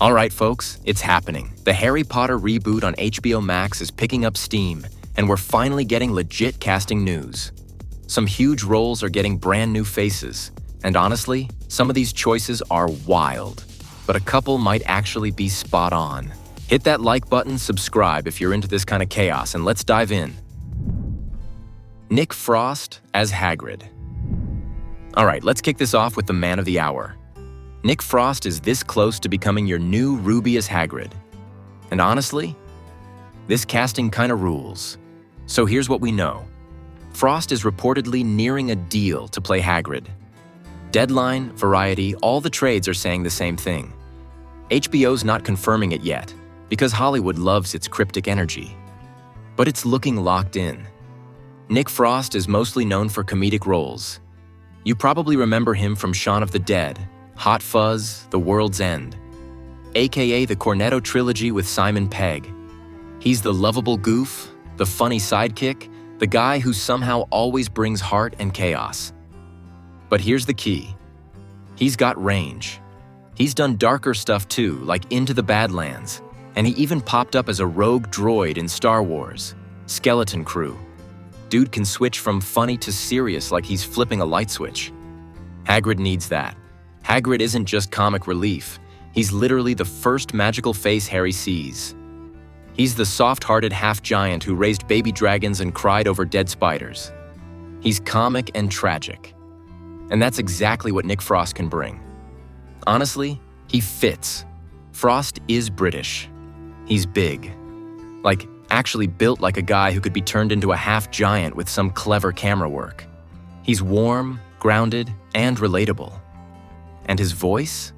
All right, folks, it's happening. The Harry Potter reboot on HBO Max is picking up steam, and we're finally getting legit casting news. Some huge roles are getting brand new faces, and honestly, some of these choices are wild, but a couple might actually be spot on. Hit that like button, subscribe if you're into this kind of chaos, and let's dive in. Nick Frost as Hagrid. All right, let's kick this off with the man of the hour. Nick Frost is this close to becoming your new Rubius Hagrid. And honestly, this casting kinda rules. So here's what we know. Frost is reportedly nearing a deal to play Hagrid. Deadline, Variety, all the trades are saying the same thing. HBO's not confirming it yet, because Hollywood loves its cryptic energy. But it's looking locked in. Nick Frost is mostly known for comedic roles. You probably remember him from Shaun of the Dead, Hot Fuzz, The World's End, aka the Cornetto trilogy with Simon Pegg. He's the lovable goof, the funny sidekick, the guy who somehow always brings heart and chaos. But here's the key. He's got range. He's done darker stuff too, like Into the Badlands, and he even popped up as a rogue droid in Star Wars, Skeleton Crew. Dude can switch from funny to serious like he's flipping a light switch. Hagrid needs that. Hagrid isn't just comic relief. He's literally the first magical face Harry sees. He's the soft-hearted half-giant who raised baby dragons and cried over dead spiders. He's comic and tragic. And that's exactly what Nick Frost can bring. Honestly, he fits. Frost is British. He's big. Like, actually built like a guy who could be turned into a half-giant with some clever camera work. He's warm, grounded, and relatable. And his voice?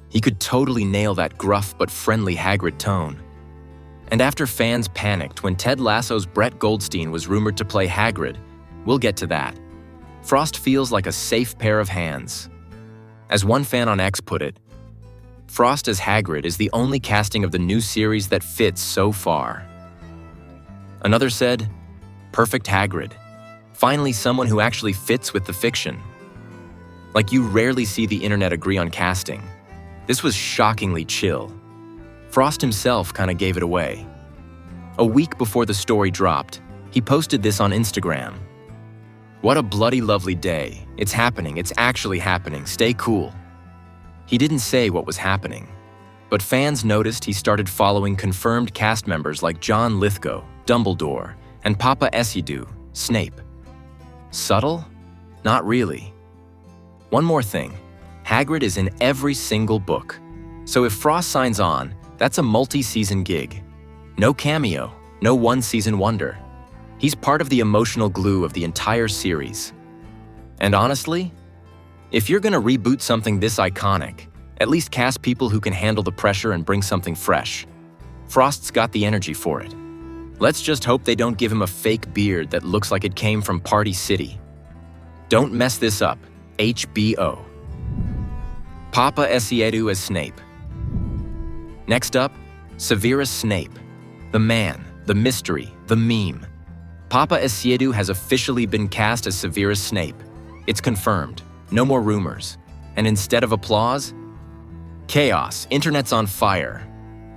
He could totally nail that gruff but friendly Hagrid tone. And after fans panicked when Ted Lasso's Brett Goldstein was rumored to play Hagrid, we'll get to that. Frost feels like a safe pair of hands. As one fan on X put it, Frost as Hagrid is the only casting of the new series that fits so far. Another said, perfect Hagrid. Finally someone who actually fits with the fiction. Like, you rarely see the internet agree on casting. This was shockingly chill. Frost himself kinda gave it away. A week before the story dropped, he posted this on Instagram. What a bloody lovely day. It's happening, it's actually happening, stay cool. He didn't say what was happening, but fans noticed he started following confirmed cast members like John Lithgow, Dumbledore, and Paapa Essiedu, Snape. Subtle? Not really. One more thing, Hagrid is in every single book. So if Frost signs on, that's a multi-season gig. No cameo, no one-season wonder. He's part of the emotional glue of the entire series. And honestly, if you're gonna reboot something this iconic, at least cast people who can handle the pressure and bring something fresh. Frost's got the energy for it. Let's just hope they don't give him a fake beard that looks like it came from Party City. Don't mess this up. HBO. Paapa Essiedu as Snape. Next up, Severus Snape. The man, the mystery, the meme. Paapa Essiedu has officially been cast as Severus Snape. It's confirmed. No more rumors. And instead of applause, chaos. Internet's on fire.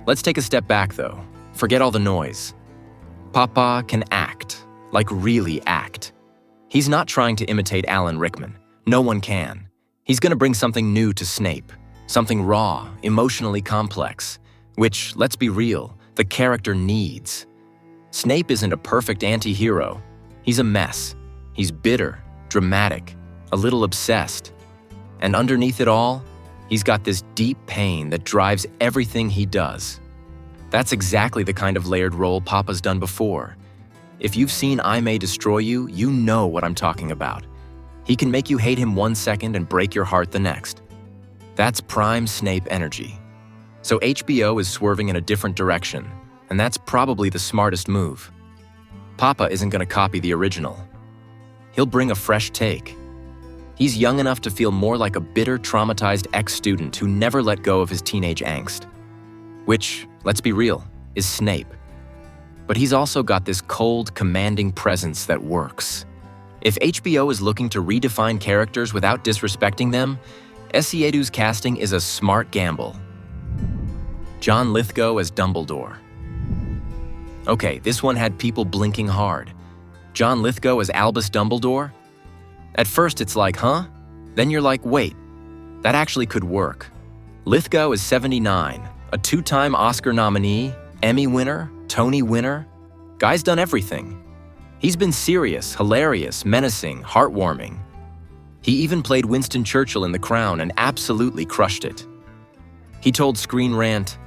Let's take a step back though. Forget all the noise. Paapa can act. Like really act. He's not trying to imitate Alan Rickman. No one can. He's gonna bring something new to Snape. Something raw, emotionally complex. Which, let's be real, the character needs. Snape isn't a perfect anti-hero. He's a mess. He's bitter, dramatic, a little obsessed. And underneath it all, he's got this deep pain that drives everything he does. That's exactly the kind of layered role Paapa's done before. If you've seen I May Destroy You, you know what I'm talking about. He can make you hate him one second and break your heart the next. That's prime Snape energy. So HBO is swerving in a different direction, and that's probably the smartest move. Paapa isn't gonna copy the original. He'll bring a fresh take. He's young enough to feel more like a bitter, traumatized ex-student who never let go of his teenage angst. Which, let's be real, is Snape. But he's also got this cold, commanding presence that works. If HBO is looking to redefine characters without disrespecting them, Essiedu's casting is a smart gamble. John Lithgow as Dumbledore. Okay, this one had people blinking hard. John Lithgow as Albus Dumbledore? At first it's like, huh? Then you're like, wait, that actually could work. Lithgow is 79, a two-time Oscar nominee, Emmy winner, Tony winner. Guy's done everything. He's been serious, hilarious, menacing, heartwarming. He even played Winston Churchill in The Crown and absolutely crushed it. He told Screen Rant,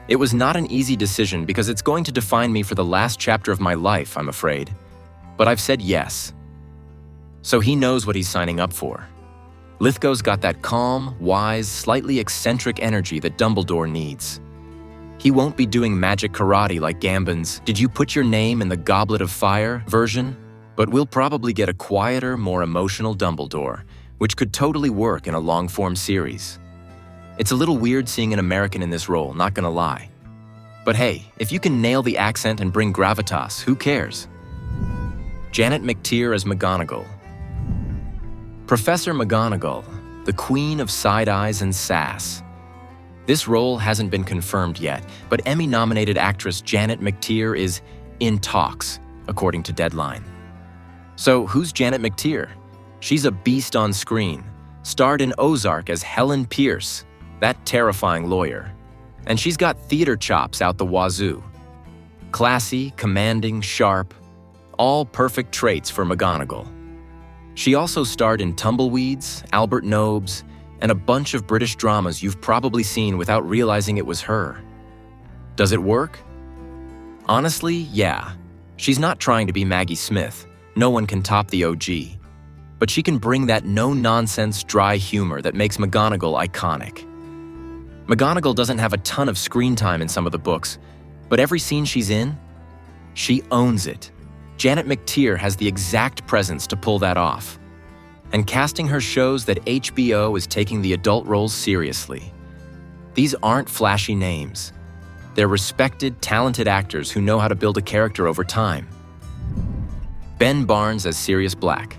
"It was not an easy decision because it's going to define me for the last chapter of my life, I'm afraid. But I've said yes." So he knows what he's signing up for. Lithgow's got that calm, wise, slightly eccentric energy that Dumbledore needs. He won't be doing magic karate like Gambon's "Did you put your name in the Goblet of Fire" version, but we'll probably get a quieter, more emotional Dumbledore, which could totally work in a long-form series. It's a little weird seeing an American in this role, not gonna lie. But hey, if you can nail the accent and bring gravitas, who cares? Janet McTeer as McGonagall. Professor McGonagall, the queen of side-eyes and sass. This role hasn't been confirmed yet, but Emmy-nominated actress Janet McTeer is in talks, according to Deadline. So who's Janet McTeer? She's a beast on screen, starred in Ozark as Helen Pierce, that terrifying lawyer. And she's got theater chops out the wazoo. Classy, commanding, sharp, all perfect traits for McGonagall. She also starred in Tumbleweeds, Albert Nobes, and a bunch of British dramas you've probably seen without realizing it was her. Does it work? Honestly, yeah. She's not trying to be Maggie Smith. No one can top the OG. But she can bring that no-nonsense, dry humor that makes McGonagall iconic. McGonagall doesn't have a ton of screen time in some of the books, but every scene she's in, she owns it. Janet McTeer has the exact presence to pull that off. And casting her shows that HBO is taking the adult roles seriously. These aren't flashy names. They're respected, talented actors who know how to build a character over time. Ben Barnes as Sirius Black.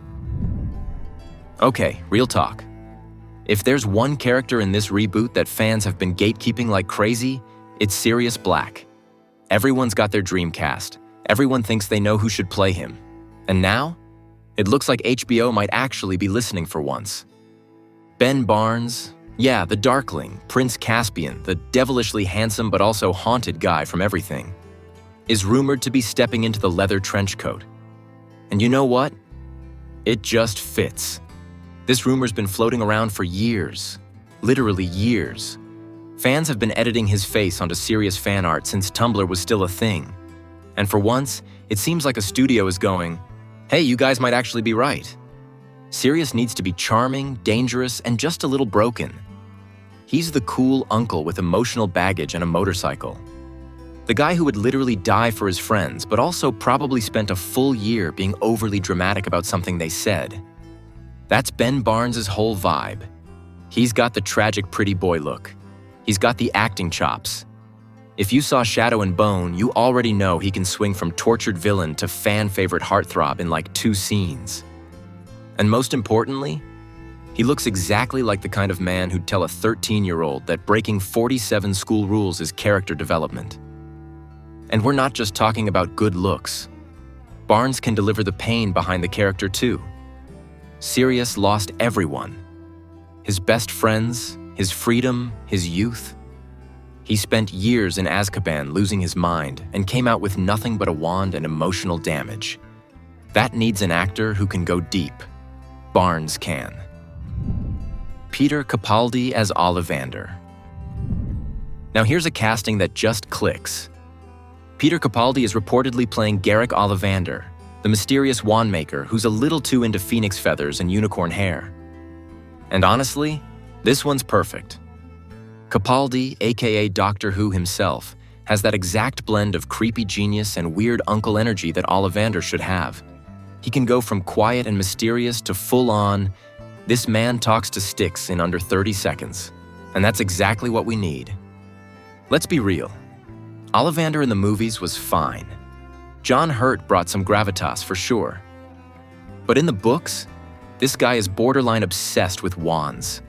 Okay, real talk. If there's one character in this reboot that fans have been gatekeeping like crazy, it's Sirius Black. Everyone's got their dream cast. Everyone thinks they know who should play him. And now, it looks like HBO might actually be listening for once. Ben Barnes, yeah, the Darkling, Prince Caspian, the devilishly handsome but also haunted guy from Everything, is rumored to be stepping into the leather trench coat. And you know what? It just fits. This rumor's been floating around for years. Literally years. Fans have been editing his face onto Sirius fan art since Tumblr was still a thing. And for once, it seems like a studio is going, hey, you guys might actually be right. Sirius needs to be charming, dangerous, and just a little broken. He's the cool uncle with emotional baggage and a motorcycle. The guy who would literally die for his friends, but also probably spent a full year being overly dramatic about something they said. That's Ben Barnes' whole vibe. He's got the tragic pretty boy look. He's got the acting chops. If you saw Shadow and Bone, you already know he can swing from tortured villain to fan-favorite heartthrob in like 2 scenes. And most importantly, he looks exactly like the kind of man who'd tell a 13-year-old that breaking 47 school rules is character development. And we're not just talking about good looks. Barnes can deliver the pain behind the character too. Sirius lost everyone. His best friends, his freedom, his youth. He spent years in Azkaban losing his mind and came out with nothing but a wand and emotional damage. That needs an actor who can go deep. Barnes can. Peter Capaldi as Ollivander. Now here's a casting that just clicks. Peter Capaldi is reportedly playing Garrick Ollivander, the mysterious wand maker who's a little too into phoenix feathers and unicorn hair. And honestly, this one's perfect. Capaldi, aka Doctor Who himself, has that exact blend of creepy genius and weird uncle energy that Ollivander should have. He can go from quiet and mysterious to full-on, this man talks to sticks in under 30 seconds. And that's exactly what we need. Let's be real. Ollivander in the movies was fine. John Hurt brought some gravitas for sure. But in the books, this guy is borderline obsessed with wands.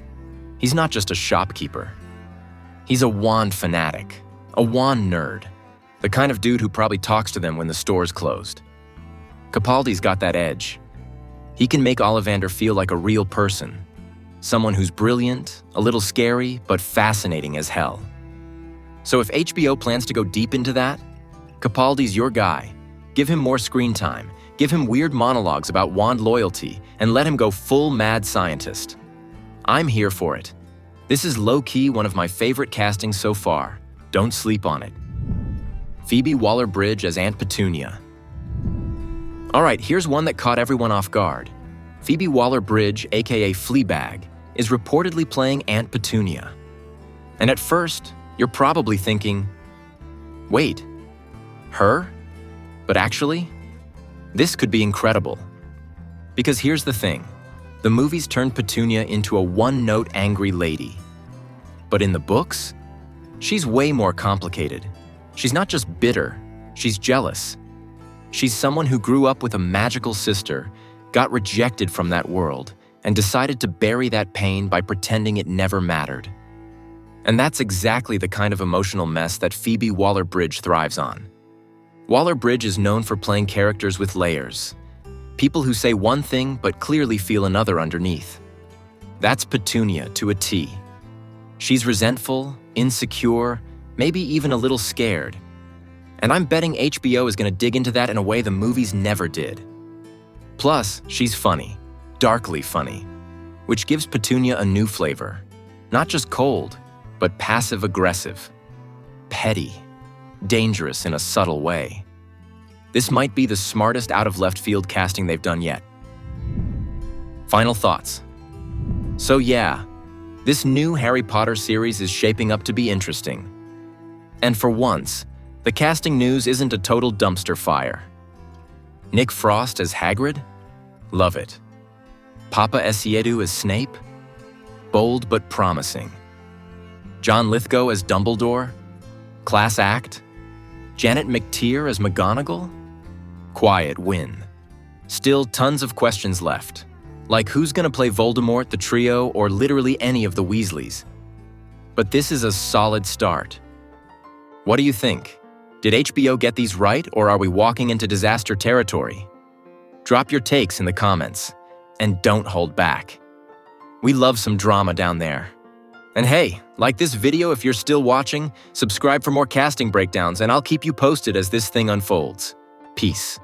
He's not just a shopkeeper. He's a wand fanatic, A wand nerd. The kind of dude who probably talks to them when the store's closed. Capaldi's got that edge. He can make Ollivander feel like a real person. Someone who's brilliant, a little scary, but fascinating as hell. So if HBO plans to go deep into that, Capaldi's your guy. Give him more screen time, give him weird monologues about wand loyalty, and let him go full mad scientist. I'm here for it. This is low-key one of my favorite castings so far. Don't sleep on it. Phoebe Waller-Bridge as Aunt Petunia. All right, here's one that caught everyone off guard. Phoebe Waller-Bridge, aka Fleabag, is reportedly playing Aunt Petunia. And at first, you're probably thinking, wait, her? But actually, this could be incredible. Because here's the thing, the movies turned Petunia into a one-note angry lady. But in the books, she's way more complicated. She's not just bitter, she's jealous. She's someone who grew up with a magical sister, got rejected from that world, and decided to bury that pain by pretending it never mattered. And that's exactly the kind of emotional mess that Phoebe Waller-Bridge thrives on. Waller-Bridge is known for playing characters with layers. People who say one thing but clearly feel another underneath. That's Petunia to a T. She's resentful, insecure, maybe even a little scared. And I'm betting HBO is going to dig into that in a way the movies never did. Plus, she's funny, darkly funny, which gives Petunia a new flavor. Not just cold, but passive-aggressive, petty, dangerous in a subtle way. This might be the smartest out-of-left-field casting they've done yet. Final thoughts. So yeah, this new Harry Potter series is shaping up to be interesting. And for once, the casting news isn't a total dumpster fire. Nick Frost as Hagrid? Love it. Paapa Essiedu as Snape? Bold but promising. John Lithgow as Dumbledore? Class act? Janet McTeer as McGonagall? Quiet win. Still tons of questions left. Like who's gonna play Voldemort, the trio, or literally any of the Weasleys? But this is a solid start. What do you think? Did HBO get these right, or are we walking into disaster territory? Drop your takes in the comments, and don't hold back. We love some drama down there. And hey, like this video if you're still watching, subscribe for more casting breakdowns, and I'll keep you posted as this thing unfolds. Peace.